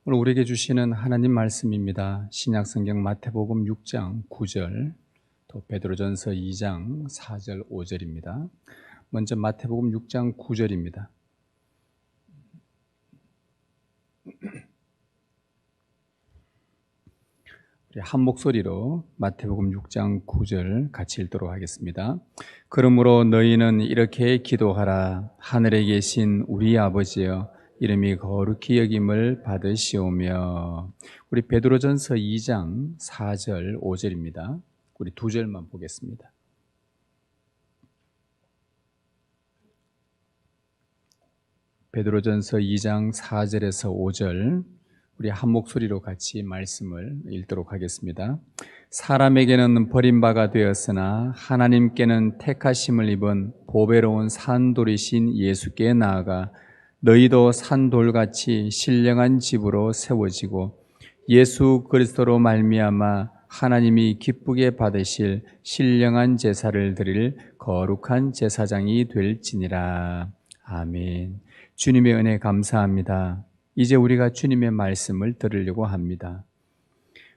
오늘 우리에게 주시는 하나님 말씀입니다. 신약성경 마태복음 6장 9절, 또 베드로전서 2장 4절 5절입니다. 먼저 마태복음 6장 9절입니다. 우리 한 목소리로 마태복음 6장 9절 같이 읽도록 하겠습니다. 그러므로 너희는 이렇게 기도하라. 하늘에 계신 우리 아버지여, 이름이 거룩히 여김을 받으시오며. 우리 베드로전서 2장 4절 5절입니다. 우리 두 절만 보겠습니다. 베드로전서 2장 4절에서 5절, 우리 한 목소리로 같이 말씀을 읽도록 하겠습니다. 사람에게는 버림바가 되었으나 하나님께는 택하심을 입은 보배로운 산돌이신 예수께 나아가 너희도 산돌같이 신령한 집으로 세워지고 예수 그리스도로 말미암아 하나님이 기쁘게 받으실 신령한 제사를 드릴 거룩한 제사장이 될지니라. 아멘. 주님의 은혜 감사합니다. 이제 우리가 주님의 말씀을 들으려고 합니다.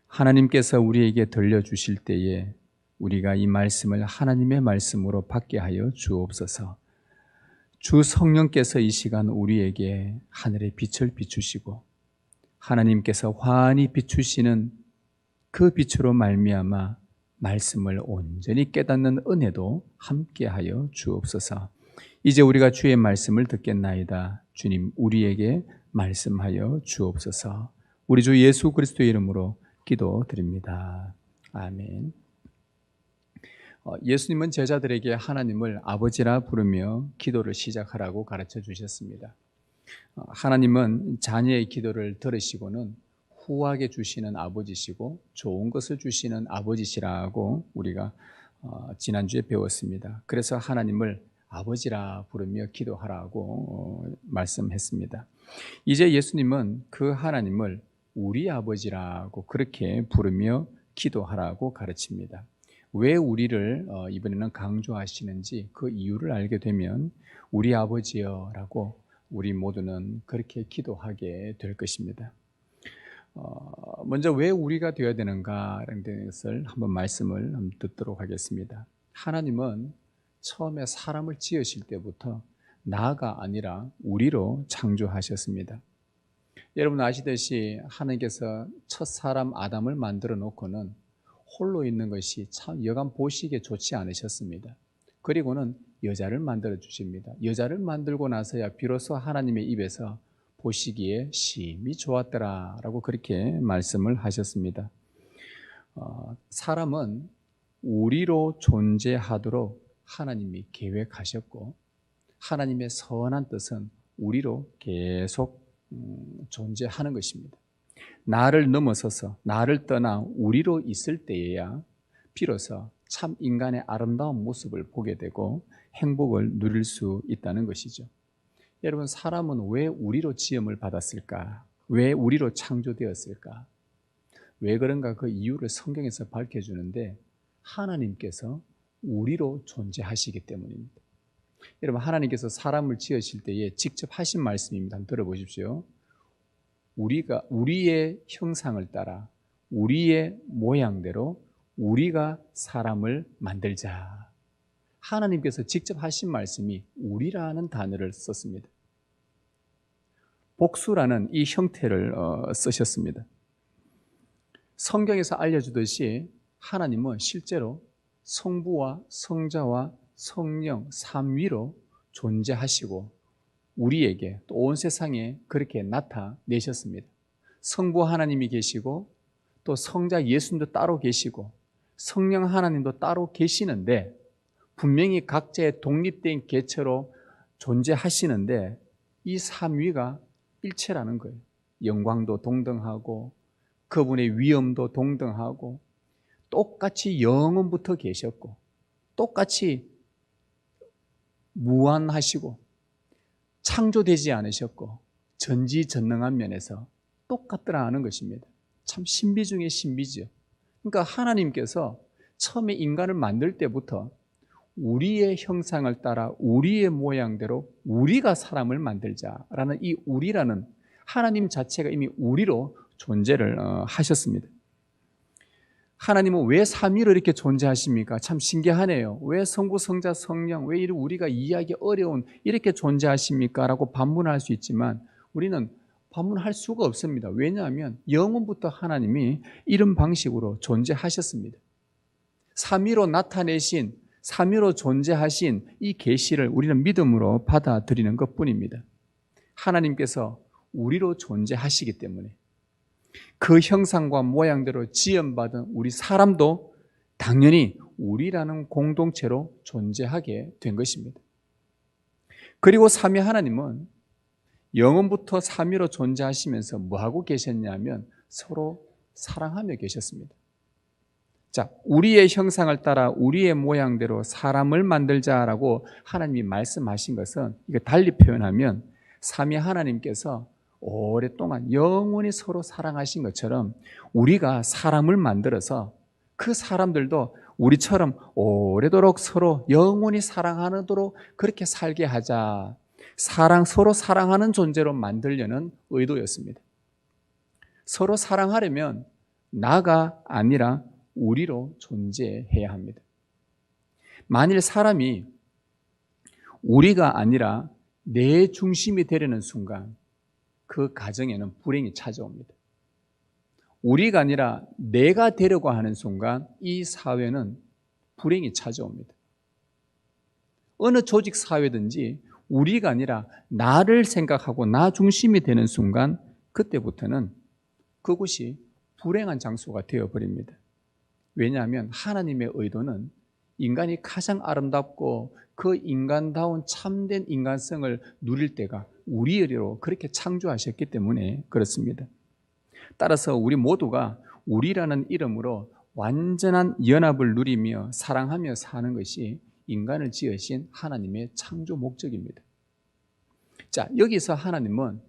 하나님께서 우리에게 들려주실 때에 우리가 이 말씀을 하나님의 말씀으로 받게 하여 주옵소서. 주 성령께서 이 시간 우리에게 하늘의 빛을 비추시고 하나님께서 환히 비추시는 그 빛으로 말미암아 말씀을 온전히 깨닫는 은혜도 함께하여 주옵소서. 이제 우리가 주의 말씀을 듣겠나이다. 주님, 우리에게 말씀하여 주옵소서. 우리 주 예수 그리스도의 이름으로 기도드립니다. 아멘. 예수님은 제자들에게 하나님을 아버지라 부르며 기도를 시작하라고 가르쳐 주셨습니다. 하나님은 자녀의 기도를 들으시고는 후하게 주시는 아버지시고 좋은 것을 주시는 아버지시라고 우리가 지난주에 배웠습니다. 그래서 하나님을 아버지라 부르며 기도하라고 말씀했습니다. 이제 예수님은 그 하나님을 우리 아버지라고 그렇게 부르며 기도하라고 가르칩니다. 왜 우리를 이번에는 강조하시는지 그 이유를 알게 되면 우리 아버지여라고 우리 모두는 그렇게 기도하게 될 것입니다. 먼저 왜 우리가 되어야 되는가라는 것을 한번 말씀을 듣도록 하겠습니다. 하나님은 처음에 사람을 지으실 때부터 나가 아니라 우리로 창조하셨습니다. 여러분 아시듯이 하나님께서 첫 사람 아담을 만들어 놓고는 홀로 있는 것이 참 여간 보시기에 좋지 않으셨습니다. 그리고는 여자를 만들어 주십니다. 여자를 만들고 나서야 비로소 하나님의 입에서 보시기에 심히 좋았더라라고 그렇게 말씀을 하셨습니다. 사람은 우리로 존재하도록 하나님이 계획하셨고 하나님의 선한 뜻은 우리로 계속 존재하는 것입니다. 나를 넘어서서 나를 떠나 우리로 있을 때에야 비로소 참 인간의 아름다운 모습을 보게 되고 행복을 누릴 수 있다는 것이죠. 여러분, 사람은 왜 우리로 지음을 받았을까? 왜 우리로 창조되었을까? 왜 그런가 그 이유를 성경에서 밝혀주는데 하나님께서 우리로 존재하시기 때문입니다. 여러분, 하나님께서 사람을 지으실 때에 직접 하신 말씀입니다. 한번 들어보십시오. 우리가 우리의 형상을 따라 우리의 모양대로 우리가 사람을 만들자. 하나님께서 직접 하신 말씀이 우리라는 단어를 썼습니다. 복수라는 이 형태를 쓰셨습니다. 성경에서 알려주듯이 하나님은 실제로 성부와 성자와 성령 삼위로 존재하시고 우리에게 또 온 세상에 그렇게 나타내셨습니다. 성부 하나님이 계시고 또 성자 예수님도 따로 계시고 성령 하나님도 따로 계시는데 분명히 각자의 독립된 개체로 존재하시는데 이 삼위가 일체라는 거예요. 영광도 동등하고 그분의 위엄도 동등하고 똑같이 영원부터 계셨고 똑같이 무한하시고 창조되지 않으셨고 전지전능한 면에서 똑같더라는 것입니다. 참 신비 중에 신비죠. 그러니까 하나님께서 처음에 인간을 만들 때부터 우리의 형상을 따라 우리의 모양대로 우리가 사람을 만들자라는 이 우리라는 하나님 자체가 이미 우리로 존재를 하셨습니다. 하나님은 왜 삼위로 이렇게 존재하십니까? 참 신기하네요. 왜 성부, 성자, 성령, 왜 우리가 이해하기 어려운 이렇게 존재하십니까? 라고 반문할 수 있지만 우리는 반문할 수가 없습니다. 왜냐하면 영원부터 하나님이 이런 방식으로 존재하셨습니다. 삼위로 나타내신, 삼위로 존재하신 이 계시를 우리는 믿음으로 받아들이는 것뿐입니다. 하나님께서 우리로 존재하시기 때문에 그 형상과 모양대로 지음받은 우리 사람도 당연히 우리라는 공동체로 존재하게 된 것입니다. 그리고 삼위 하나님은 영원부터 삼위로 존재하시면서 뭐하고 계셨냐면 서로 사랑하며 계셨습니다. 자, 우리의 형상을 따라 우리의 모양대로 사람을 만들자라고 하나님이 말씀하신 것은 이거 달리 표현하면 삼위 하나님께서 오랫동안 영원히 서로 사랑하신 것처럼 우리가 사람을 만들어서 그 사람들도 우리처럼 오래도록 서로 영원히 사랑하도록 그렇게 살게 하자. 서로 사랑하는 존재로 만들려는 의도였습니다. 서로 사랑하려면 나가 아니라 우리로 존재해야 합니다. 만일 사람이 우리가 아니라 내 중심이 되려는 순간 그 가정에는 불행이 찾아옵니다. 우리가 아니라 내가 되려고 하는 순간 이 사회는 불행이 찾아옵니다. 어느 조직 사회든지 우리가 아니라 나를 생각하고 나 중심이 되는 순간 그때부터는 그곳이 불행한 장소가 되어버립니다. 왜냐하면 하나님의 의도는 인간이 가장 아름답고 그 인간다운 참된 인간성을 누릴 때가 우리로 그렇게 창조하셨기 때문에 그렇습니다. 따라서 우리 모두가 우리라는 이름으로 완전한 연합을 누리며 사랑하며 사는 것이 인간을 지으신 하나님의 창조 목적입니다. 자, 여기서 하나님은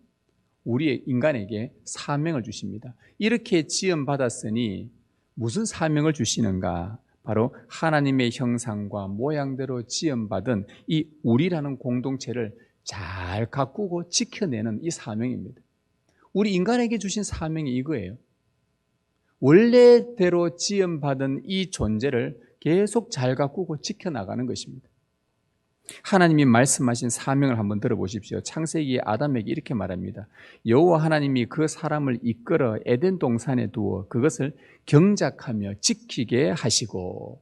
우리의 인간에게 사명을 주십니다. 이렇게 지음받았으니 무슨 사명을 주시는가? 바로 하나님의 형상과 모양대로 지음받은 이 우리라는 공동체를 잘 가꾸고 지켜내는 이 사명입니다. 우리 인간에게 주신 사명이 이거예요. 원래대로 지음받은 이 존재를 계속 잘 가꾸고 지켜나가는 것입니다. 하나님이 말씀하신 사명을 한번 들어보십시오. 창세기에 아담에게 이렇게 말합니다. 여호와 하나님이 그 사람을 이끌어 에덴 동산에 두어 그것을 경작하며 지키게 하시고.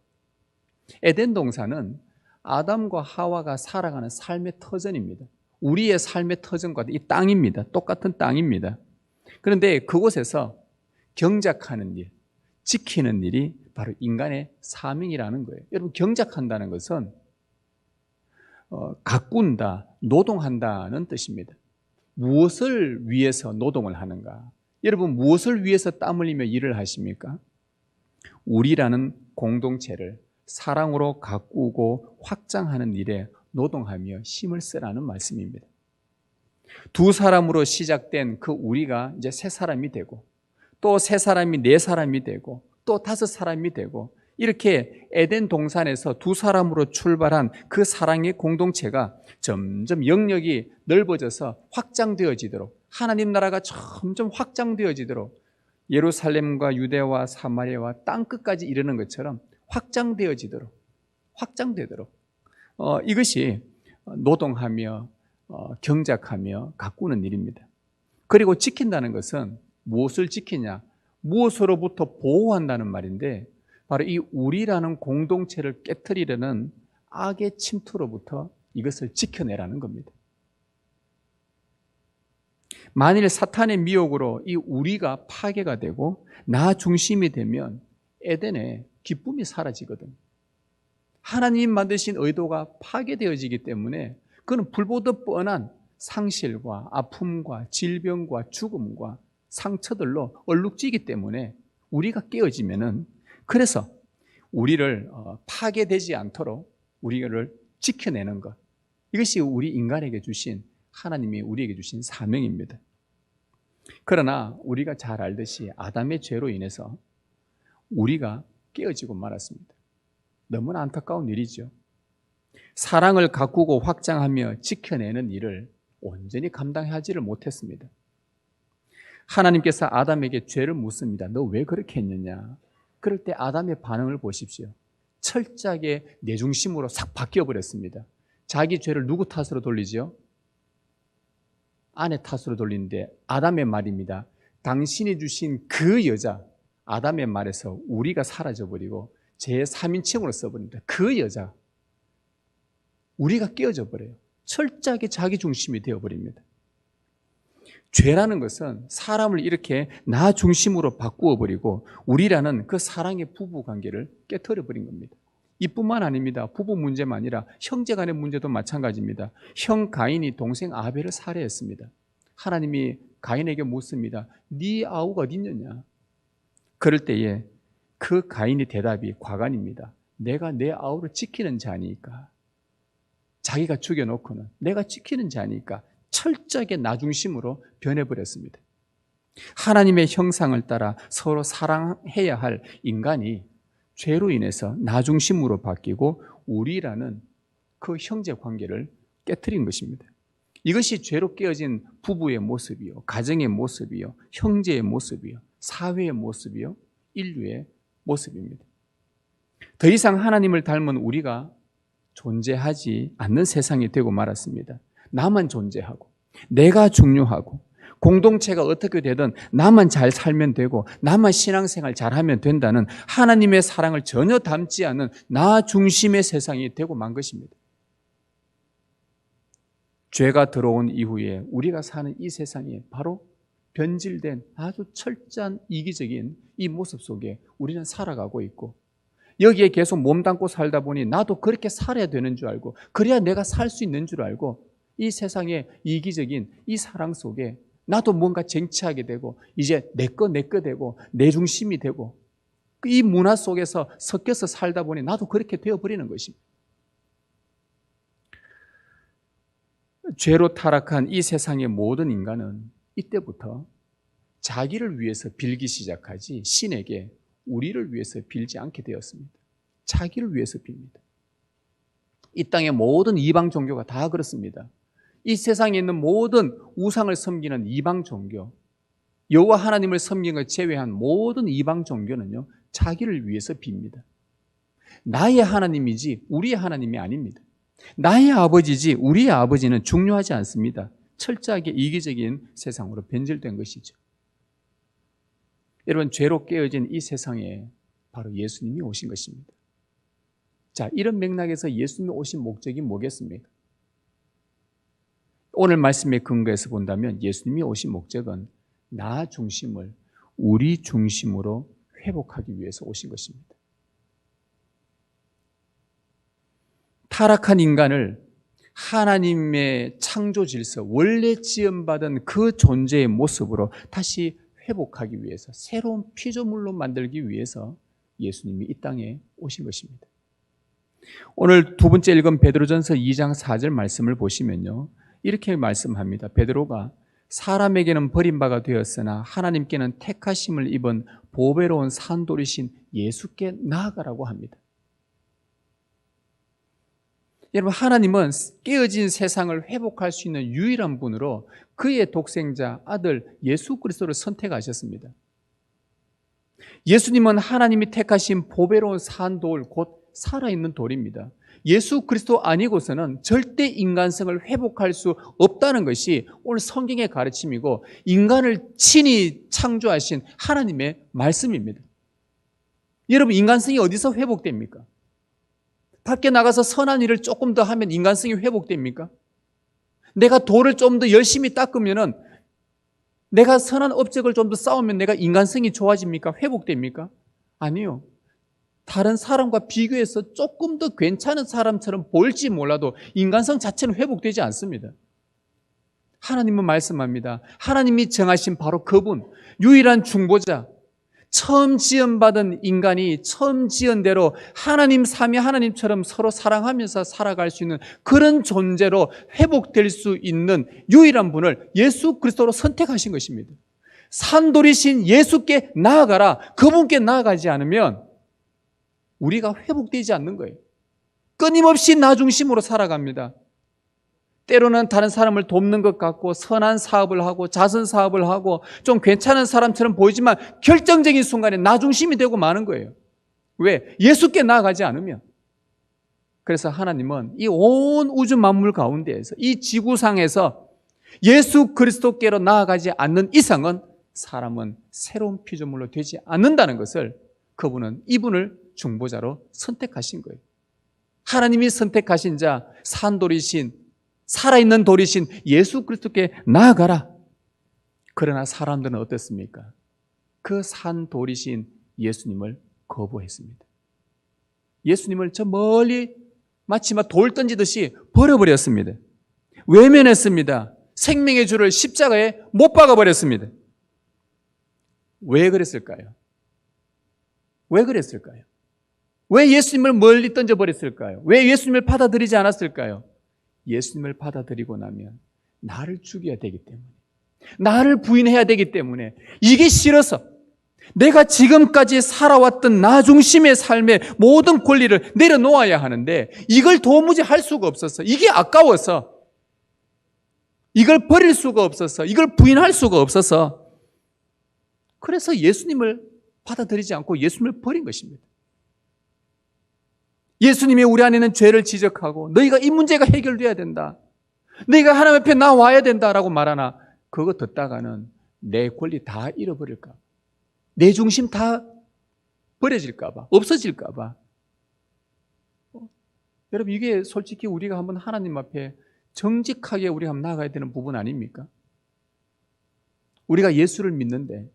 에덴 동산은 아담과 하와가 살아가는 삶의 터전입니다. 우리의 삶의 터전과 이 땅입니다. 똑같은 땅입니다. 그런데 그곳에서 경작하는 일, 지키는 일이 바로 인간의 사명이라는 거예요. 여러분, 경작한다는 것은 가꾼다, 노동한다는 뜻입니다. 무엇을 위해서 노동을 하는가? 여러분, 무엇을 위해서 땀 흘리며 일을 하십니까? 우리라는 공동체를 사랑으로 가꾸고 확장하는 일에 노동하며 힘을 쓰라는 말씀입니다. 두 사람으로 시작된 그 우리가 이제 세 사람이 되고 또 세 사람이 네 사람이 되고 또 다섯 사람이 되고 이렇게 에덴 동산에서 두 사람으로 출발한 그 사랑의 공동체가 점점 영역이 넓어져서 확장되어지도록 하나님 나라가 점점 확장되어지도록 예루살렘과 유대와 사마리아와 땅끝까지 이르는 것처럼 확장되어지도록 이것이 노동하며 경작하며 가꾸는 일입니다. 그리고 지킨다는 것은 무엇을 지키냐? 무엇으로부터 보호한다는 말인데 바로 이 우리라는 공동체를 깨트리려는 악의 침투로부터 이것을 지켜내라는 겁니다. 만일 사탄의 미혹으로 이 우리가 파괴가 되고 나 중심이 되면 에덴에 기쁨이 사라지거든. 하나님 만드신 의도가 파괴되어지기 때문에 그는 불보듯 뻔한 상실과 아픔과 질병과 죽음과 상처들로 얼룩지기 때문에 우리가 깨어지면은 그래서 우리를 파괴되지 않도록 우리를 지켜내는 것, 이것이 우리 인간에게 주신 하나님이 우리에게 주신 사명입니다. 그러나 우리가 잘 알듯이 아담의 죄로 인해서 우리가 깨어지고 말았습니다. 너무나 안타까운 일이죠. 사랑을 가꾸고 확장하며 지켜내는 일을 온전히 감당하지를 못했습니다. 하나님께서 아담에게 죄를 묻습니다. 너 왜 그렇게 했느냐? 그럴 때 아담의 반응을 보십시오. 철저하게 내 중심으로 싹 바뀌어버렸습니다. 자기 죄를 누구 탓으로 돌리죠? 아내 탓으로 돌리는데 아담의 말입니다. 당신이 주신 그 여자, 아담의 말에서 우리가 사라져버리고 제3인칭으로 써버립니다. 그 여자, 우리가 깨어져 버려요. 철저하게 자기 중심이 되어버립니다. 죄라는 것은 사람을 이렇게 나 중심으로 바꾸어 버리고 우리라는 그 사랑의 부부 관계를 깨트려 버린 겁니다. 이뿐만 아닙니다. 부부 문제만 아니라 형제 간의 문제도 마찬가지입니다. 형 가인이 동생 아벨을 살해했습니다. 하나님이 가인에게 묻습니다. 네 아우가 어디 있느냐? 그럴 때에 그 가인의 대답이 과간입니다. 내가 내 아우를 지키는 자니까. 자기가 죽여놓고는 내가 지키는 자니까. 철저하게 나 중심으로 변해버렸습니다. 하나님의 형상을 따라 서로 사랑해야 할 인간이 죄로 인해서 나 중심으로 바뀌고 우리라는 그 형제 관계를 깨트린 것입니다. 이것이 죄로 깨어진 부부의 모습이요, 가정의 모습이요, 형제의 모습이요, 사회의 모습이요, 인류의 모습입니다. 더 이상 하나님을 닮은 우리가 존재하지 않는 세상이 되고 말았습니다. 나만 존재하고 내가 중요하고 공동체가 어떻게 되든 나만 잘 살면 되고 나만 신앙생활 잘하면 된다는 하나님의 사랑을 전혀 담지 않는 나 중심의 세상이 되고 만 것입니다. 죄가 들어온 이후에 우리가 사는 이 세상이 바로 변질된 아주 철저한 이기적인 이 모습 속에 우리는 살아가고 있고 여기에 계속 몸담고 살다 보니 나도 그렇게 살아야 되는 줄 알고 그래야 내가 살 수 있는 줄 알고 이 세상의 이기적인 이 사랑 속에 나도 뭔가 쟁취하게 되고 이제 내 거 되고 내 중심이 되고 이 문화 속에서 섞여서 살다 보니 나도 그렇게 되어버리는 것입니다. 죄로 타락한 이 세상의 모든 인간은 이때부터 자기를 위해서 빌기 시작하지 신에게 우리를 위해서 빌지 않게 되었습니다. 자기를 위해서 빕니다. 이 땅의 모든 이방 종교가 다 그렇습니다. 이 세상에 있는 모든 우상을 섬기는 이방 종교, 여호와 하나님을 섬기는 것 제외한 모든 이방 종교는요, 자기를 위해서 빕니다. 나의 하나님이지 우리의 하나님이 아닙니다. 나의 아버지지 우리의 아버지는 중요하지 않습니다. 철저하게 이기적인 세상으로 변질된 것이죠. 여러분, 죄로 깨어진 이 세상에 바로 예수님이 오신 것입니다. 자, 이런 맥락에서 예수님이 오신 목적이 뭐겠습니까? 오늘 말씀의 근거에서 본다면 예수님이 오신 목적은 나 중심을 우리 중심으로 회복하기 위해서 오신 것입니다. 타락한 인간을 하나님의 창조 질서, 원래 지음받은 그 존재의 모습으로 다시 회복하기 위해서, 새로운 피조물로 만들기 위해서 예수님이 이 땅에 오신 것입니다. 오늘 두 번째 읽은 베드로전서 2장 4절 말씀을 보시면요, 이렇게 말씀합니다. 베드로가 사람에게는 버림바가 되었으나 하나님께는 택하심을 입은 보배로운 산돌이신 예수께 나아가라고 합니다. 여러분, 하나님은 깨어진 세상을 회복할 수 있는 유일한 분으로 그의 독생자 아들 예수 그리스도를 선택하셨습니다. 예수님은 하나님이 택하신 보배로운 산돌, 곧 살아있는 돌입니다. 예수 그리스도 아니고서는 절대 인간성을 회복할 수 없다는 것이 오늘 성경의 가르침이고 인간을 친히 창조하신 하나님의 말씀입니다. 여러분, 인간성이 어디서 회복됩니까? 밖에 나가서 선한 일을 조금 더 하면 인간성이 회복됩니까? 내가 돌을 좀 더 열심히 닦으면은 내가 선한 업적을 좀 더 쌓으면 내가 인간성이 좋아집니까? 회복됩니까? 아니요. 다른 사람과 비교해서 조금 더 괜찮은 사람처럼 보일지 몰라도 인간성 자체는 회복되지 않습니다. 하나님은 말씀합니다. 하나님이 정하신 바로 그분, 유일한 중보자, 처음 지음받은 인간이 처음 지은 대로 하나님 삼위 하나님처럼 서로 사랑하면서 살아갈 수 있는 그런 존재로 회복될 수 있는 유일한 분을 예수 그리스도로 선택하신 것입니다. 산돌이신 예수께 나아가라. 그분께 나아가지 않으면 우리가 회복되지 않는 거예요. 끊임없이 나 중심으로 살아갑니다. 때로는 다른 사람을 돕는 것 같고 선한 사업을 하고 자선 사업을 하고 좀 괜찮은 사람처럼 보이지만 결정적인 순간에 나 중심이 되고 마는 거예요. 왜? 예수께 나아가지 않으면. 그래서 하나님은 이 온 우주 만물 가운데에서 이 지구상에서 예수 그리스도께로 나아가지 않는 이상은 사람은 새로운 피조물로 되지 않는다는 것을 그분은 이분을 중보자로 선택하신 거예요. 하나님이 선택하신 자, 산돌이신, 살아있는 돌이신 예수 그리스도께 나아가라. 그러나 사람들은 어떻습니까? 그 산돌이신 예수님을 거부했습니다. 예수님을 저 멀리 마치 돌 던지듯이 버려버렸습니다. 외면했습니다. 생명의 주를 십자가에 못 박아버렸습니다. 왜 그랬을까요? 왜 그랬을까요? 왜 예수님을 멀리 던져버렸을까요? 왜 예수님을 받아들이지 않았을까요? 예수님을 받아들이고 나면 나를 죽여야 되기 때문에, 나를 부인해야 되기 때문에, 이게 싫어서 내가 지금까지 살아왔던 나 중심의 삶의 모든 권리를 내려놓아야 하는데 이걸 도무지 할 수가 없어서, 이게 아까워서, 이걸 버릴 수가 없어서, 이걸 부인할 수가 없어서, 그래서 예수님을 받아들이지 않고 예수님을 버린 것입니다. 예수님이 우리 안에 있는 죄를 지적하고 너희가 이 문제가 해결돼야 된다, 너희가 하나님 앞에 나와야 된다라고 말하나 그거 듣다가는 내 권리 다 잃어버릴까, 내 중심 다 버려질까 봐, 없어질까 봐. 여러분, 이게 솔직히 우리가 한번 하나님 앞에 정직하게 우리가 한번 나아가야 되는 부분 아닙니까? 우리가 예수를 믿는데,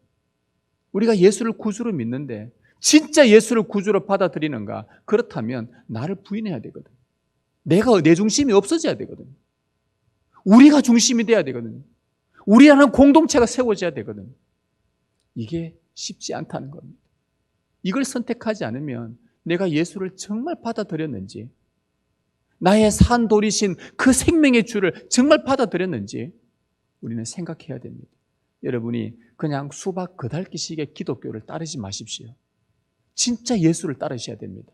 우리가 예수를 구주로 믿는데 진짜 예수를 구주로 받아들이는가? 그렇다면 나를 부인해야 되거든. 내 중심이 없어져야 되거든. 우리가 중심이 돼야 되거든. 우리라는 공동체가 세워져야 되거든. 이게 쉽지 않다는 겁니다. 이걸 선택하지 않으면 내가 예수를 정말 받아들였는지, 나의 산돌이신 그 생명의 주를 정말 받아들였는지 우리는 생각해야 됩니다. 여러분이 그냥 수박 그달기식의 기독교를 따르지 마십시오. 진짜 예수를 따르셔야 됩니다.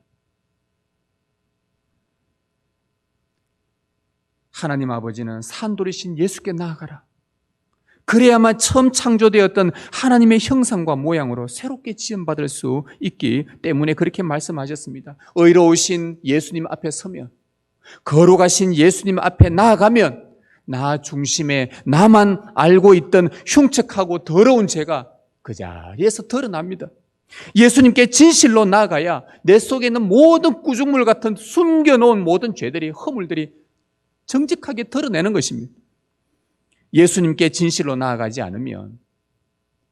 하나님 아버지는 산돌이신 예수께 나아가라. 그래야만 처음 창조되었던 하나님의 형상과 모양으로 새롭게 지음받을 수 있기 때문에 그렇게 말씀하셨습니다. 의로우신 예수님 앞에 서면, 거룩하신 예수님 앞에 나아가면 나 중심에 나만 알고 있던 흉측하고 더러운 죄가 그 자리에서 드러납니다. 예수님께 진실로 나아가야 내 속에 있는 모든 구중물 같은 숨겨놓은 모든 죄들이, 허물들이 정직하게 드러내는 것입니다. 예수님께 진실로 나아가지 않으면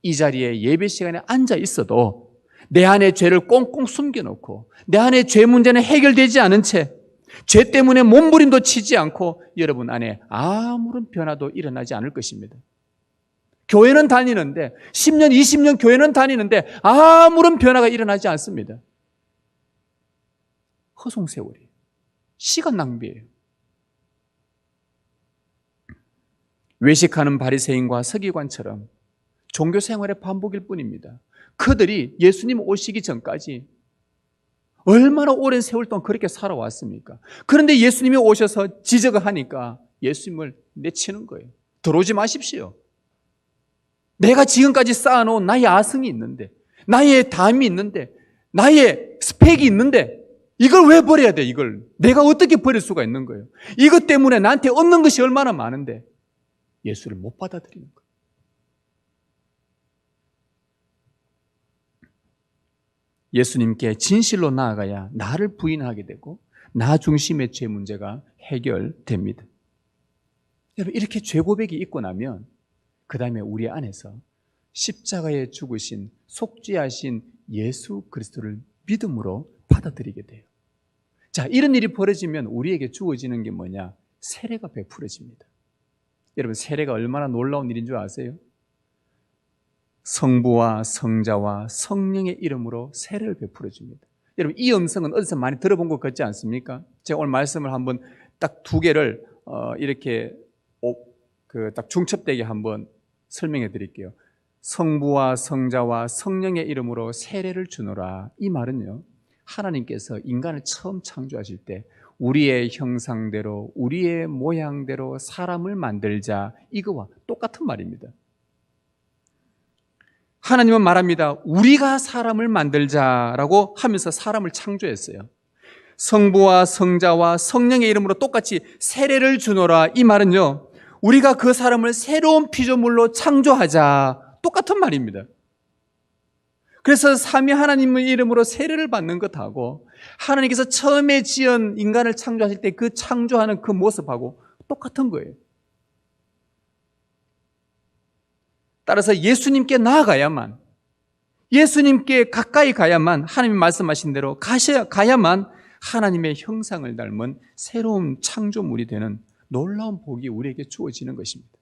이 자리에 예배 시간에 앉아 있어도 내 안에 죄를 꽁꽁 숨겨놓고 내 안에 죄 문제는 해결되지 않은 채 죄 때문에 몸부림도 치지 않고 여러분 안에 아무런 변화도 일어나지 않을 것입니다. 교회는 다니는데 10년, 20년 교회는 다니는데 아무런 변화가 일어나지 않습니다. 허송세월이에요. 시간 낭비예요. 외식하는 바리새인과 서기관처럼 종교 생활의 반복일 뿐입니다. 그들이 예수님 오시기 전까지 얼마나 오랜 세월 동안 그렇게 살아왔습니까? 그런데 예수님이 오셔서 지적을 하니까 예수님을 내치는 거예요. 들어오지 마십시오. 내가 지금까지 쌓아놓은 나의 아성이 있는데, 나의 담이 있는데, 나의 스펙이 있는데 이걸 왜 버려야 돼? 이걸 내가 어떻게 버릴 수가 있는 거예요? 이것 때문에 나한테 얻는 것이 얼마나 많은데 예수를 못 받아들이는 거예요. 예수님께 진실로 나아가야 나를 부인하게 되고 나 중심의 죄 문제가 해결됩니다. 여러분, 이렇게 죄 고백이 있고 나면 그 다음에 우리 안에서 십자가에 죽으신 속죄하신 예수 그리스도를 믿음으로 받아들이게 돼요. 자, 이런 일이 벌어지면 우리에게 주어지는 게 뭐냐? 세례가 베풀어집니다. 여러분, 세례가 얼마나 놀라운 일인 줄 아세요? 성부와 성자와 성령의 이름으로 세례를 베풀어 줍니다. 여러분, 이 음성은 어디서 많이 들어본 것 같지 않습니까? 제가 오늘 말씀을 한번 딱 두 개를 이렇게 딱 중첩되게 한번 설명해 드릴게요. 성부와 성자와 성령의 이름으로 세례를 주노라. 이 말은요, 하나님께서 인간을 처음 창조하실 때 우리의 형상대로 우리의 모양대로 사람을 만들자, 이거와 똑같은 말입니다. 하나님은 말합니다. 우리가 사람을 만들자라고 하면서 사람을 창조했어요. 성부와 성자와 성령의 이름으로 똑같이 세례를 주노라. 이 말은요, 우리가 그 사람을 새로운 피조물로 창조하자, 똑같은 말입니다. 그래서 삼위 하나님의 이름으로 세례를 받는 것하고 하나님께서 처음에 지은 인간을 창조하실 때 그 창조하는 그 모습하고 똑같은 거예요. 따라서 예수님께 나아가야만, 예수님께 가까이 가야만, 하나님이 말씀하신 대로 가야만 하나님의 형상을 닮은 새로운 창조물이 되는 놀라운 복이 우리에게 주어지는 것입니다.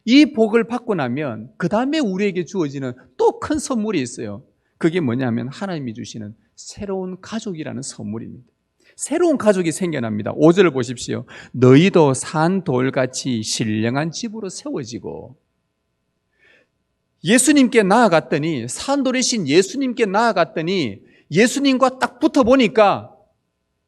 이 복을 받고 나면 그 다음에 우리에게 주어지는 또 큰 선물이 있어요. 그게 뭐냐면 하나님이 주시는 새로운 가족이라는 선물입니다. 새로운 가족이 생겨납니다. 5절을 보십시오. 너희도 산 돌같이 신령한 집으로 세워지고. 예수님께 나아갔더니, 산돌이신 예수님께 나아갔더니 예수님과 딱 붙어보니까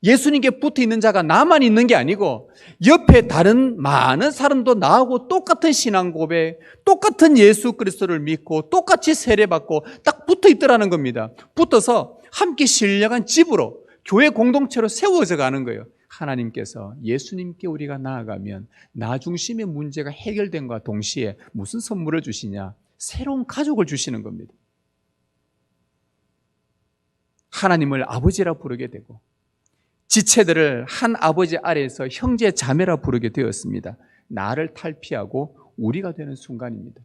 예수님께 붙어 있는 자가 나만 있는 게 아니고 옆에 다른 많은 사람도 나하고 똑같은 신앙 고백, 똑같은 예수 그리스도를 믿고 똑같이 세례받고 딱 붙어 있더라는 겁니다. 붙어서 함께 신령한 집으로, 교회 공동체로 세워져 가는 거예요. 하나님께서 예수님께 우리가 나아가면 나 중심의 문제가 해결된과 동시에 무슨 선물을 주시냐? 새로운 가족을 주시는 겁니다. 하나님을 아버지라 부르게 되고 지체들을 한 아버지 아래에서 형제 자매라 부르게 되었습니다. 나를 탈피하고 우리가 되는 순간입니다.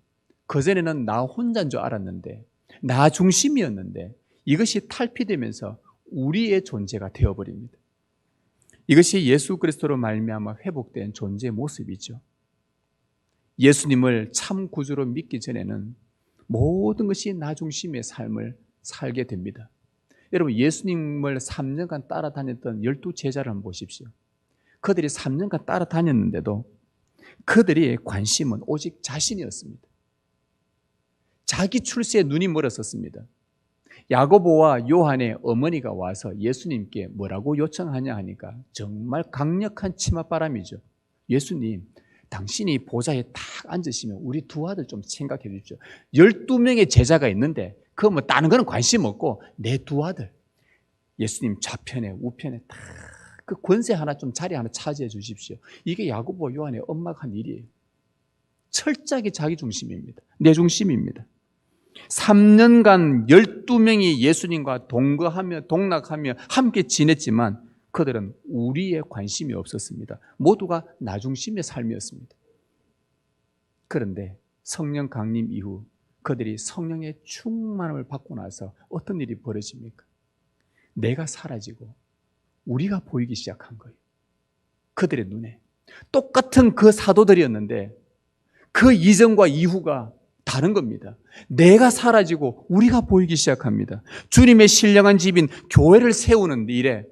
그전에는 나 혼자인 줄 알았는데, 나 중심이었는데 이것이 탈피되면서 우리의 존재가 되어버립니다. 이것이 예수 그리스도로 말미암아 회복된 존재의 모습이죠. 예수님을 참 구주로 믿기 전에는 모든 것이 나 중심의 삶을 살게 됩니다. 여러분, 예수님을 3년간 따라다녔던 12제자를 한번 보십시오. 그들이 3년간 따라다녔는데도 그들의 관심은 오직 자신이었습니다. 자기 출세에 눈이 멀었었습니다. 야고보와 요한의 어머니가 와서 예수님께 뭐라고 요청하냐 하니까 정말 강력한 치맛바람이죠. 예수님, 당신이 보좌에 딱 앉으시면 우리 두 아들 좀 생각해 주십시오. 12명의 제자가 있는데 그 뭐 다른 거는 관심 없고 내 두 아들, 예수님 좌편에 우편에 딱 그 권세 하나 좀 자리 하나 차지해 주십시오. 이게 야고보 요한의 엄마가 한 일이에요. 철저하게 자기 중심입니다. 내 중심입니다. 3년간 12명이 예수님과 동거하며 동락하며 함께 지냈지만 그들은 우리에 관심이 없었습니다. 모두가 나 중심의 삶이었습니다. 그런데 성령 강림 이후 그들이 성령의 충만함을 받고 나서 어떤 일이 벌어집니까? 내가 사라지고 우리가 보이기 시작한 거예요. 그들의 눈에. 똑같은 그 사도들이었는데 그 이전과 이후가 다른 겁니다. 내가 사라지고 우리가 보이기 시작합니다. 주님의 신령한 집인 교회를 세우는 일에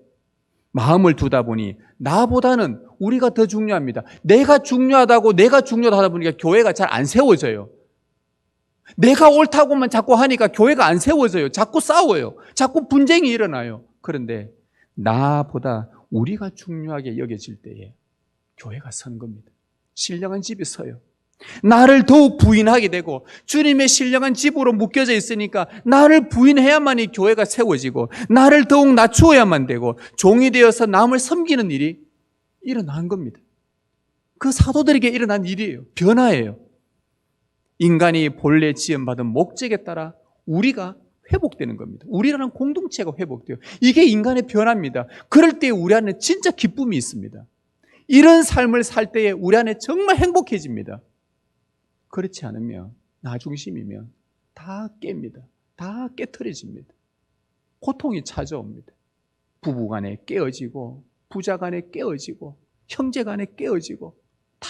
마음을 두다 보니 나보다는 우리가 더 중요합니다. 내가 중요하다고 내가 중요하다 보니까 교회가 잘 안 세워져요. 내가 옳다고만 자꾸 하니까 교회가 안 세워져요. 자꾸 싸워요. 자꾸 분쟁이 일어나요. 그런데 나보다 우리가 중요하게 여겨질 때에 교회가 선 겁니다. 신령한 집이 서요. 나를 더욱 부인하게 되고 주님의 신령한 집으로 묶여져 있으니까 나를 부인해야만이 교회가 세워지고 나를 더욱 낮추어야만 되고 종이 되어서 남을 섬기는 일이 일어난 겁니다. 그 사도들에게 일어난 일이에요. 변화예요. 인간이 본래 지음받은 목적에 따라 우리가 회복되는 겁니다. 우리라는 공동체가 회복돼요. 이게 인간의 변화입니다. 그럴 때 우리 안에 진짜 기쁨이 있습니다. 이런 삶을 살 때에 우리 안에 정말 행복해집니다. 그렇지 않으면, 나 중심이면 다 깹니다. 다 깨트려집니다. 고통이 찾아옵니다. 부부 간에 깨어지고, 부자 간에 깨어지고, 형제 간에 깨어지고, 다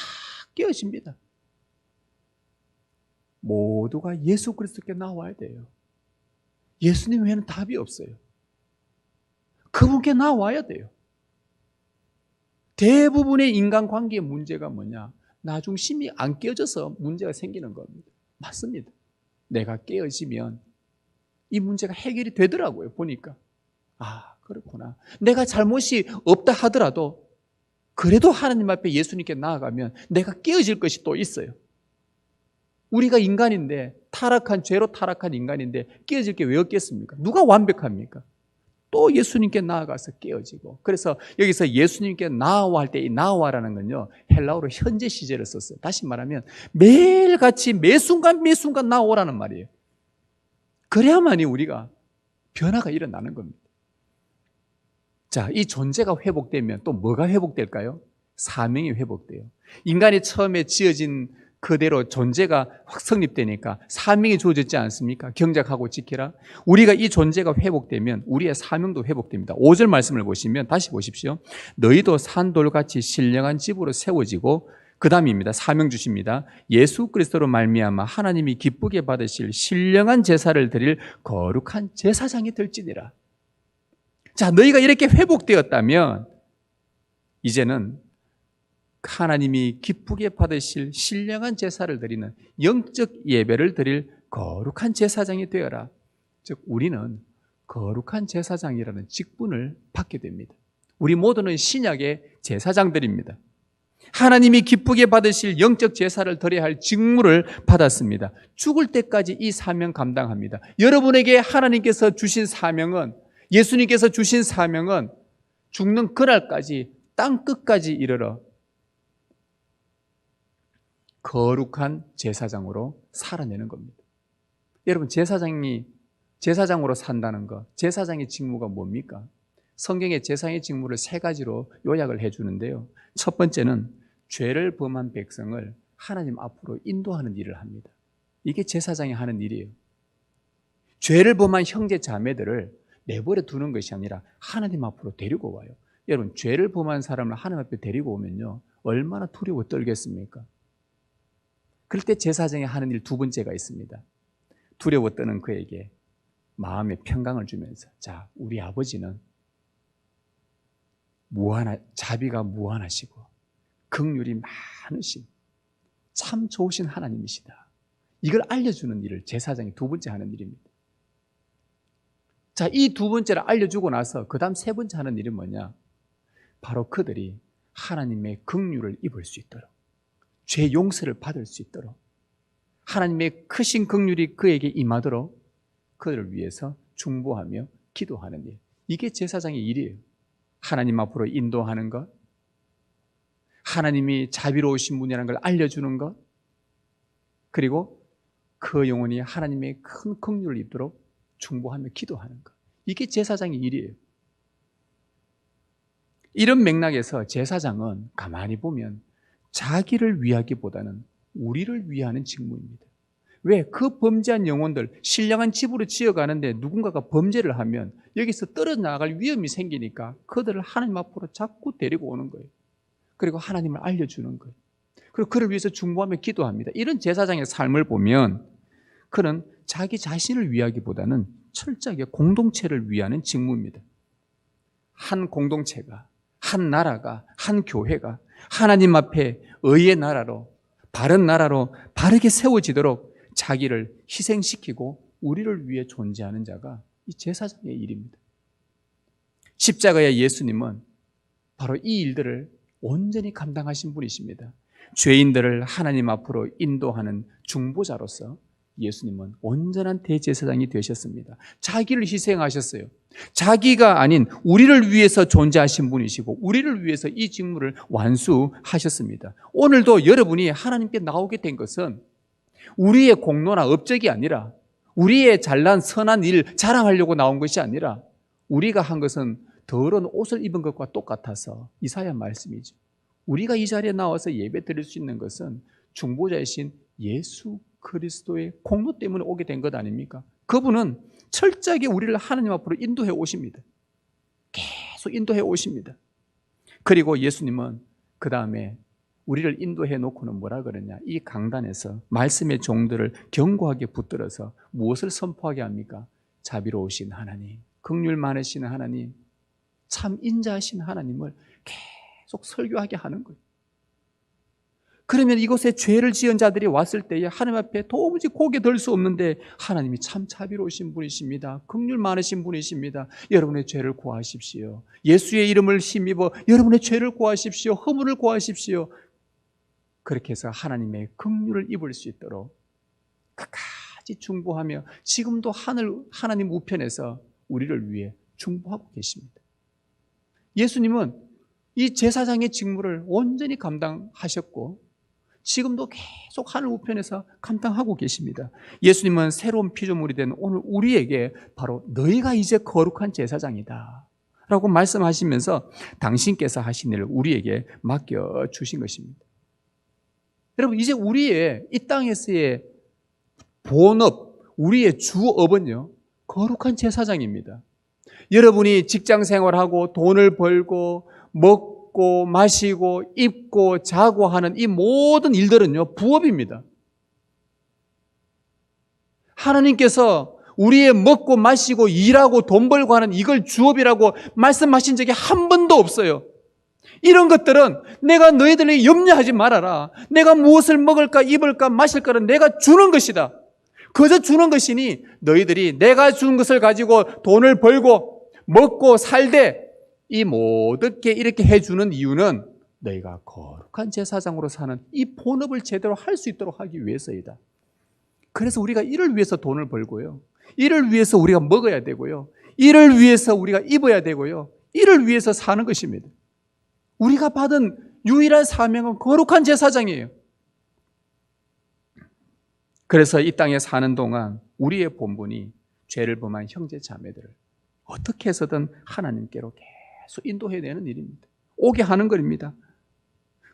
깨어집니다. 모두가 예수 그리스도께 나와야 돼요. 예수님 외에는 답이 없어요. 그분께 나와야 돼요. 대부분의 인간관계의 문제가 뭐냐? 나 중심이 안 깨어져서 문제가 생기는 겁니다. 맞습니다. 내가 깨어지면 이 문제가 해결이 되더라고요. 보니까 그렇구나. 내가 잘못이 없다 하더라도 그래도 하나님 앞에 예수님께 나아가면 내가 깨어질 것이 또 있어요. 우리가 인간인데 죄로 타락한 인간인데 깨어질 게 왜 없겠습니까? 누가 완벽합니까? 또 예수님께 나아가서 깨어지고. 그래서 여기서 예수님께 나아와 할 때 이 나아와라는 건요, 헬라어로 현재 시제를 썼어요. 다시 말하면 매일같이 매순간 나아오라는 말이에요. 그래야만이 우리가 변화가 일어나는 겁니다. 자, 이 존재가 회복되면 또 뭐가 회복될까요? 사명이 회복돼요. 인간이 처음에 지어진 그대로 존재가 확 성립되니까 사명이 주어졌지 않습니까? 경작하고 지키라. 우리가 이 존재가 회복되면 우리의 사명도 회복됩니다. 5절 말씀을 보시면 다시 보십시오. 너희도 산돌같이 신령한 집으로 세워지고, 그 다음입니다. 사명 주십니다. 예수 그리스도로 말미암아 하나님이 기쁘게 받으실 신령한 제사를 드릴 거룩한 제사장이 될지니라. 자, 너희가 이렇게 회복되었다면 이제는 하나님이 기쁘게 받으실 신령한 제사를 드리는 영적 예배를 드릴 거룩한 제사장이 되어라. 즉 우리는 거룩한 제사장이라는 직분을 받게 됩니다. 우리 모두는 신약의 제사장들입니다. 하나님이 기쁘게 받으실 영적 제사를 드려야 할 직무를 받았습니다. 죽을 때까지 이 사명 감당합니다. 여러분에게 하나님께서 주신 사명은, 예수님께서 주신 사명은 죽는 그날까지 땅 끝까지 이르러 거룩한 제사장으로 살아내는 겁니다. 여러분, 제사장으로 산다는 것, 제사장의 직무가 뭡니까? 성경의 제사장의 직무를 3가지로 요약을 해주는데요. 첫 번째는 죄를 범한 백성을 하나님 앞으로 인도하는 일을 합니다. 이게 제사장이 하는 일이에요. 죄를 범한 형제 자매들을 내버려 두는 것이 아니라 하나님 앞으로 데리고 와요. 여러분, 죄를 범한 사람을 하나님 앞에 데리고 오면요, 얼마나 두려워 떨겠습니까? 그럴 때 제사장이 하는 일 2번째가 있습니다. 두려워 떠는 그에게 마음의 평강을 주면서, 자, 우리 아버지는 자비가 무한하시고 긍휼이 많으신 참 좋으신 하나님이시다. 이걸 알려주는 일을 제사장이 2번째 하는 일입니다. 자, 이 2번째를 알려주고 나서 그 다음 3번째 하는 일은 뭐냐? 바로 그들이 하나님의 긍휼을 입을 수 있도록, 죄 용서를 받을 수 있도록, 하나님의 크신 긍휼이 그에게 임하도록 그들을 위해서 중보하며 기도하는 일. 이게 제사장의 일이에요. 하나님 앞으로 인도하는 것, 하나님이 자비로우신 분이라는 걸 알려주는 것, 그리고 그 영혼이 하나님의 큰 긍휼을 입도록 중보하며 기도하는 것. 이게 제사장의 일이에요. 이런 맥락에서 제사장은 가만히 보면 자기를 위하기보다는 우리를 위하는 직무입니다. 왜? 그 범죄한 영혼들, 신령한 집으로 지어가는데 누군가가 범죄를 하면 여기서 떨어져 나갈 위험이 생기니까 그들을 하나님 앞으로 자꾸 데리고 오는 거예요. 그리고 하나님을 알려주는 거예요. 그리고 그를 위해서 중보하며 기도합니다. 이런 제사장의 삶을 보면 그는 자기 자신을 위하기보다는 철저하게 공동체를 위하는 직무입니다. 한 공동체가, 한 나라가, 한 교회가 하나님 앞에 의의 나라로, 바른 나라로 바르게 세워지도록 자기를 희생시키고 우리를 위해 존재하는 자가 이 제사장의 일입니다. 십자가의 예수님은 바로 이 일들을 온전히 감당하신 분이십니다. 죄인들을 하나님 앞으로 인도하는 중보자로서 예수님은 온전한 대제사장이 되셨습니다. 자기를 희생하셨어요. 자기가 아닌 우리를 위해서 존재하신 분이시고 우리를 위해서 이 직무를 완수하셨습니다. 오늘도 여러분이 하나님께 나오게 된 것은 우리의 공로나 업적이 아니라, 우리의 잘난 선한 일 자랑하려고 나온 것이 아니라, 우리가 한 것은 더러운 옷을 입은 것과 똑같아서 이사야 말씀이죠. 우리가 이 자리에 나와서 예배 드릴 수 있는 것은 중보자이신 예수 그리스도의 공로 때문에 오게 된 것 아닙니까? 그분은 철저하게 우리를 하나님 앞으로 인도해 오십니다. 계속 인도해 오십니다. 그리고 예수님은 그 다음에 우리를 인도해 놓고는 뭐라 그러냐? 이 강단에서 말씀의 종들을 견고하게 붙들어서 무엇을 선포하게 합니까? 자비로우신 하나님, 긍휼 많으신 하나님, 참 인자하신 하나님을 계속 설교하게 하는 거예요. 그러면 이곳에 죄를 지은 자들이 왔을 때에 하나님 앞에 도무지 고개 들 수 없는데 하나님이 참 자비로우신 분이십니다. 긍휼 많으신 분이십니다. 여러분의 죄를 고하십시오. 예수의 이름을 힘입어 여러분의 죄를 고하십시오. 허물을 고하십시오. 그렇게 해서 하나님의 긍휼을 입을 수 있도록 끝까지 중보하며 지금도 하나님 우편에서 우리를 위해 중보하고 계십니다. 예수님은 이 제사장의 직무를 온전히 감당하셨고 지금도 계속 하늘 우편에서 감당하고 계십니다. 예수님은 새로운 피조물이 된 오늘 우리에게 바로 너희가 이제 거룩한 제사장이다 라고 말씀하시면서 당신께서 하신 일을 우리에게 맡겨주신 것입니다. 여러분, 이제 우리의 이 땅에서의 본업, 우리의 주업은요, 거룩한 제사장입니다. 여러분이 직장 생활하고 돈을 벌고 먹고 마시고 입고 자고 하는 이 모든 일들은요, 부업입니다. 하나님께서 우리의 먹고 마시고 일하고 돈 벌고 하는 이걸 주업이라고 말씀하신 적이 한 번도 없어요. 이런 것들은 내가 너희들에게 염려하지 말아라. 내가 무엇을 먹을까 입을까 마실까를 내가 주는 것이다. 그저 주는 것이니 너희들이 내가 준 것을 가지고 돈을 벌고 먹고 살되 이 모든 게 이렇게 해주는 이유는 너희가 거룩한 제사장으로 사는 이 본업을 제대로 할 수 있도록 하기 위해서이다. 그래서 우리가 이를 위해서 돈을 벌고요. 이를 위해서 우리가 먹어야 되고요. 이를 위해서 우리가 입어야 되고요. 이를 위해서 사는 것입니다. 우리가 받은 유일한 사명은 거룩한 제사장이에요. 그래서 이 땅에 사는 동안 우리의 본분이 죄를 범한 형제 자매들을 어떻게 해서든 하나님께로 계속 인도해내는 일입니다. 오게 하는 것입니다.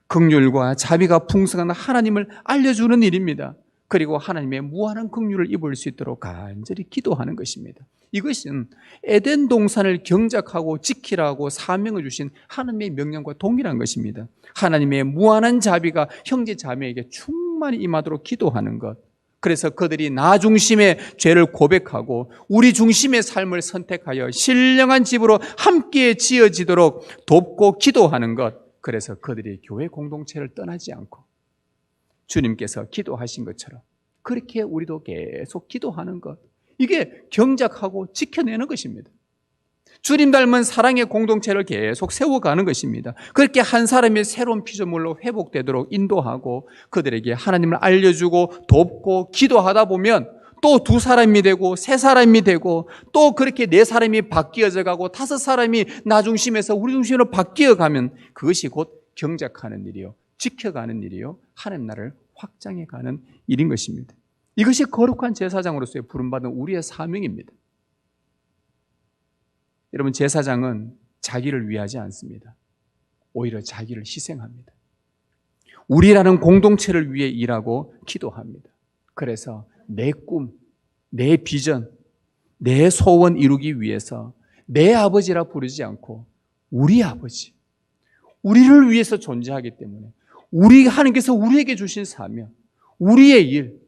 긍휼과 자비가 풍성한 하나님을 알려주는 일입니다. 그리고 하나님의 무한한 긍휼을 입을 수 있도록 간절히 기도하는 것입니다. 이것은 에덴 동산을 경작하고 지키라고 사명을 주신 하나님의 명령과 동일한 것입니다. 하나님의 무한한 자비가 형제 자매에게 충만히 임하도록 기도하는 것. 그래서 그들이 나 중심의 죄를 고백하고 우리 중심의 삶을 선택하여 신령한 집으로 함께 지어지도록 돕고 기도하는 것. 그래서 그들이 교회 공동체를 떠나지 않고 주님께서 기도하신 것처럼 그렇게 우리도 계속 기도하는 것. 이게 경작하고 지켜내는 것입니다. 주님 닮은 사랑의 공동체를 계속 세워가는 것입니다. 그렇게 한 사람이 새로운 피조물로 회복되도록 인도하고 그들에게 하나님을 알려주고 돕고 기도하다 보면 또 두 사람이 되고 세 사람이 되고 또 그렇게 네 사람이 바뀌어져 가고 다섯 사람이 나 중심에서 우리 중심으로 바뀌어 가면 그것이 곧 경작하는 일이요, 지켜가는 일이요, 하나님 나라를 확장해 가는 일인 것입니다. 이것이 거룩한 제사장으로서의 부름받은 우리의 사명입니다. 여러분, 제사장은 자기를 위하지 않습니다. 오히려 자기를 희생합니다. 우리라는 공동체를 위해 일하고 기도합니다. 그래서 내 꿈, 내 비전, 내 소원 이루기 위해서 내 아버지라 부르지 않고 우리 아버지, 우리를 위해서 존재하기 때문에 하나님께서 우리에게 주신 사명, 우리의 일,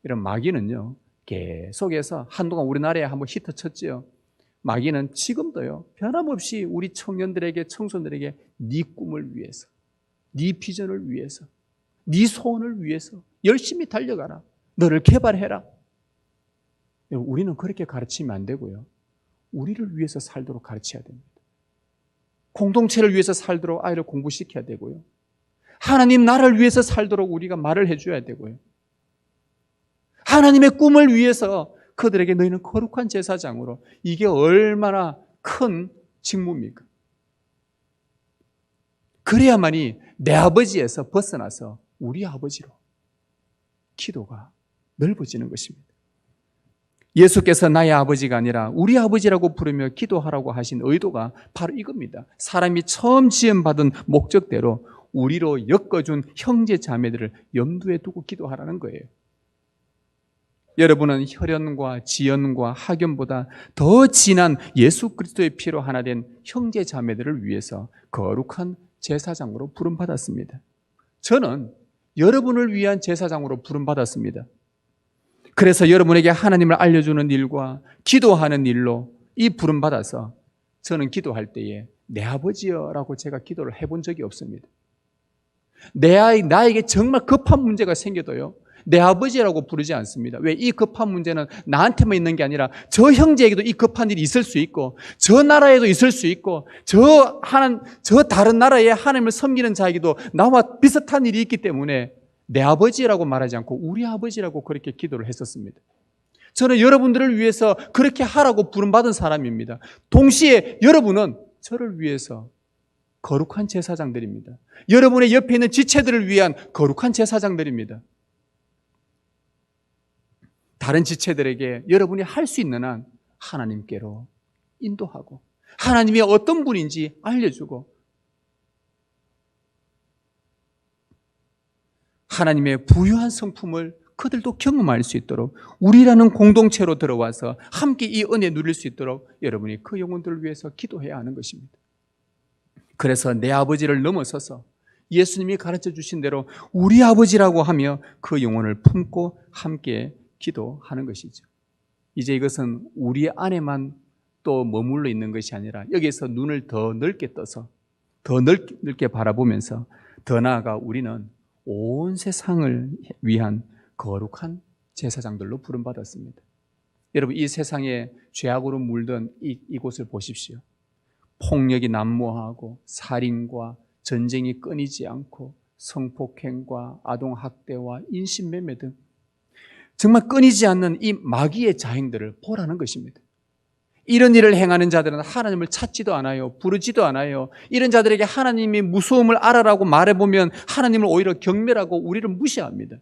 이런 마귀는요, 계속해서 한동안 우리나라에 한번 히트쳤지요. 마귀는 지금도요, 변함없이 우리 청년들에게, 청소년들에게 네 꿈을 위해서, 네 비전을 위해서, 네 소원을 위해서 열심히 달려가라. 너를 개발해라. 우리는 그렇게 가르치면 안 되고요. 우리를 위해서 살도록 가르쳐야 됩니다. 공동체를 위해서 살도록 아이를 공부시켜야 되고요. 하나님 나라를 위해서 살도록 우리가 말을 해줘야 되고요. 하나님의 꿈을 위해서 그들에게 너희는 거룩한 제사장으로, 이게 얼마나 큰 직무입니까? 그래야만이 내 아버지에서 벗어나서 우리 아버지로 기도가 넓어지는 것입니다. 예수께서 나의 아버지가 아니라 우리 아버지라고 부르며 기도하라고 하신 의도가 바로 이겁니다. 사람이 처음 지음받은 목적대로 우리로 엮어준 형제 자매들을 염두에 두고 기도하라는 거예요. 여러분은 혈연과 지연과 학연보다 더 진한 예수 그리스도의 피로 하나 된 형제 자매들을 위해서 거룩한 제사장으로 부름받았습니다. 저는 여러분을 위한 제사장으로 부름받았습니다. 그래서 여러분에게 하나님을 알려주는 일과 기도하는 일로 이 부름받아서 저는 기도할 때에 내 아버지여라고 제가 기도를 해본 적이 없습니다. 나에게 정말 급한 문제가 생겨도요, 내 아버지라고 부르지 않습니다. 왜? 이 급한 문제는 나한테만 있는 게 아니라 저 형제에게도 이 급한 일이 있을 수 있고, 저 나라에도 있을 수 있고, 저 다른 나라의 하나님을 섬기는 자에게도 나와 비슷한 일이 있기 때문에 내 아버지라고 말하지 않고 우리 아버지라고 그렇게 기도를 했었습니다. 저는 여러분들을 위해서 그렇게 하라고 부름받은 사람입니다. 동시에 여러분은 저를 위해서 거룩한 제사장들입니다. 여러분의 옆에 있는 지체들을 위한 거룩한 제사장들입니다. 다른 지체들에게 여러분이 할 수 있는 한 하나님께로 인도하고, 하나님이 어떤 분인지 알려주고, 하나님의 부유한 성품을 그들도 경험할 수 있도록, 우리라는 공동체로 들어와서 함께 이 은혜 누릴 수 있도록 여러분이 그 영혼들을 위해서 기도해야 하는 것입니다. 그래서 내 아버지를 넘어서서 예수님이 가르쳐 주신 대로 우리 아버지라고 하며 그 영혼을 품고 함께 기도하는 것이죠. 이제 이것은 우리 안에만 또 머물러 있는 것이 아니라 여기에서 눈을 더 넓게 떠서 더 넓게 바라보면서 더 나아가 우리는 온 세상을 위한 거룩한 제사장들로 부름받았습니다. 여러분, 이 세상에 죄악으로 물든 이곳을 보십시오. 폭력이 난무하고 살인과 전쟁이 끊이지 않고 성폭행과 아동학대와 인신매매 등 정말 끊이지 않는 이 마귀의 자행들을 보라는 것입니다. 이런 일을 행하는 자들은 하나님을 찾지도 않아요. 부르지도 않아요. 이런 자들에게 하나님의 무서움을 알아라고 말해보면 하나님을 오히려 경멸하고 우리를 무시합니다.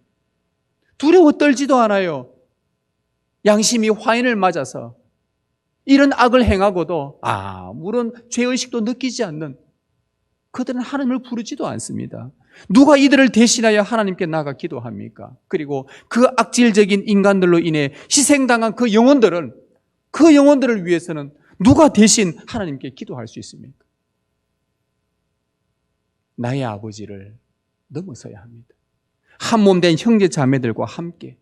두려워 떨지도 않아요. 양심이 화인을 맞아서 이런 악을 행하고도 아무런 죄의식도 느끼지 않는 그들은 하나님을 부르지도 않습니다. 누가 이들을 대신하여 하나님께 나가 기도합니까? 그리고 그 악질적인 인간들로 인해 희생당한 그 영혼들을 위해서는 누가 대신 하나님께 기도할 수 있습니까? 나의 아버지를 넘어서야 합니다. 한몸된 형제 자매들과 함께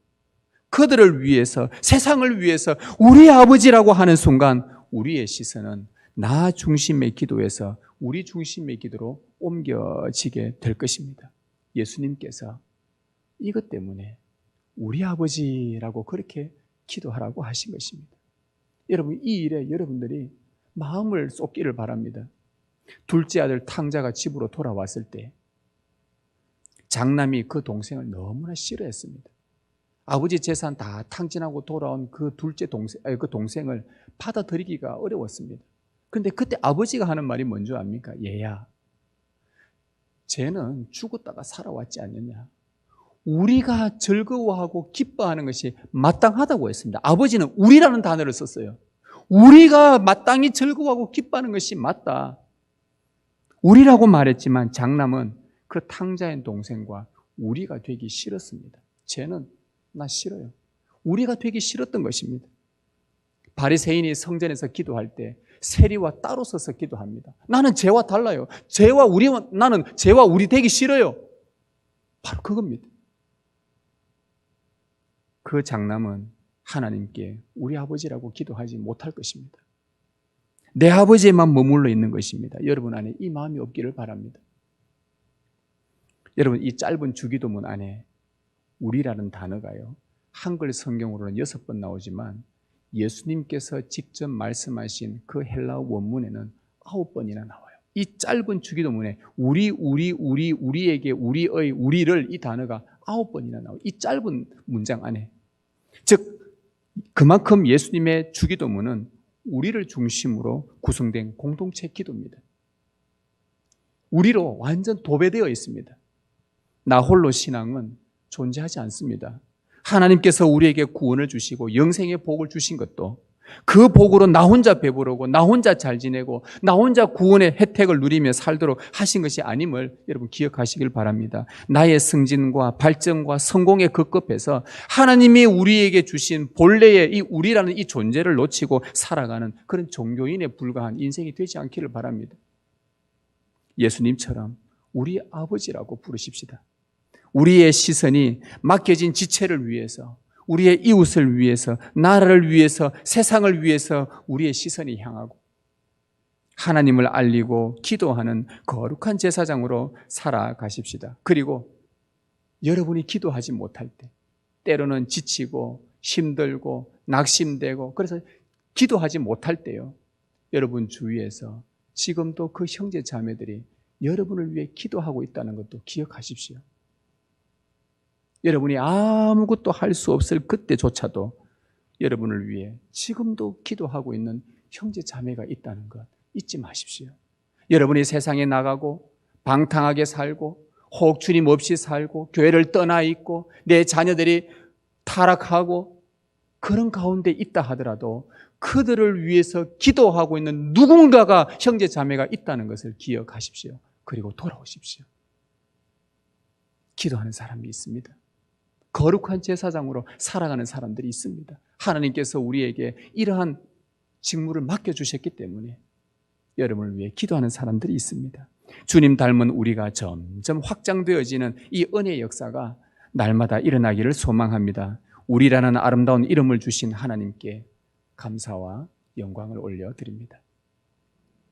그들을 위해서, 세상을 위해서 우리 아버지라고 하는 순간 우리의 시선은 나 중심의 기도에서 우리 중심의 기도로 옮겨지게 될 것입니다. 예수님께서 이것 때문에 우리 아버지라고 그렇게 기도하라고 하신 것입니다. 여러분, 이 일에 여러분들이 마음을 쏟기를 바랍니다. 둘째 아들 탕자가 집으로 돌아왔을 때 장남이 그 동생을 너무나 싫어했습니다. 아버지 재산 다 탕진하고 돌아온 그 그 동생을 받아들이기가 어려웠습니다. 그런데 그때 아버지가 하는 말이 뭔지 압니까? 얘야, 쟤는 죽었다가 살아왔지 않느냐. 우리가 즐거워하고 기뻐하는 것이 마땅하다고 했습니다. 아버지는 우리라는 단어를 썼어요. 우리가 마땅히 즐거워하고 기뻐하는 것이 맞다. 우리라고 말했지만 장남은 그 탕자인 동생과 우리가 되기 싫었습니다. 쟤는 나 싫어요. 우리가 되기 싫었던 것입니다. 바리새인이 성전에서 기도할 때 세리와 따로 서서 기도합니다. 나는 쟤와 달라요. 나는 쟤와 우리 되기 싫어요. 바로 그겁니다. 그 장남은 하나님께 우리 아버지라고 기도하지 못할 것입니다. 내 아버지에만 머물러 있는 것입니다. 여러분 안에 이 마음이 없기를 바랍니다. 여러분, 이 짧은 주기도문 안에 우리라는 단어가요, 한글 성경으로는 6번 나오지만 예수님께서 직접 말씀하신 그 헬라어 원문에는 9번이나 나와요. 이 짧은 주기도문에 우리에게, 우리의, 우리를 이 단어가 9번이나 나와요. 이 짧은 문장 안에. 즉 그만큼 예수님의 주기도문은 우리를 중심으로 구성된 공동체 기도입니다. 우리로 완전 도배되어 있습니다. 나 홀로 신앙은 존재하지 않습니다. 하나님께서 우리에게 구원을 주시고 영생의 복을 주신 것도 그 복으로 나 혼자 배부르고 나 혼자 잘 지내고 나 혼자 구원의 혜택을 누리며 살도록 하신 것이 아님을 여러분 기억하시길 바랍니다. 나의 승진과 발전과 성공에 급급해서 하나님이 우리에게 주신 본래의 이 우리라는 이 존재를 놓치고 살아가는 그런 종교인에 불과한 인생이 되지 않기를 바랍니다. 예수님처럼 우리 아버지라고 부르십시다. 우리의 시선이 맡겨진 지체를 위해서, 우리의 이웃을 위해서, 나라를 위해서, 세상을 위해서 우리의 시선이 향하고 하나님을 알리고 기도하는 거룩한 제사장으로 살아가십시다. 그리고 여러분이 기도하지 못할 때, 때로는 지치고 힘들고 낙심되고 그래서 기도하지 못할 때요, 여러분 주위에서 지금도 그 형제 자매들이 여러분을 위해 기도하고 있다는 것도 기억하십시오. 여러분이 아무것도 할 수 없을 그때조차도 여러분을 위해 지금도 기도하고 있는 형제 자매가 있다는 것 잊지 마십시오. 여러분이 세상에 나가고 방탕하게 살고 혹 주님 없이 살고 교회를 떠나 있고 내 자녀들이 타락하고 그런 가운데 있다 하더라도 그들을 위해서 기도하고 있는 누군가가 형제 자매가 있다는 것을 기억하십시오. 그리고 돌아오십시오. 기도하는 사람이 있습니다. 거룩한 제사장으로 살아가는 사람들이 있습니다. 하나님께서 우리에게 이러한 직무를 맡겨주셨기 때문에 여러분을 위해 기도하는 사람들이 있습니다. 주님 닮은 우리가 점점 확장되어지는 이 은혜의 역사가 날마다 일어나기를 소망합니다. 우리라는 아름다운 이름을 주신 하나님께 감사와 영광을 올려드립니다.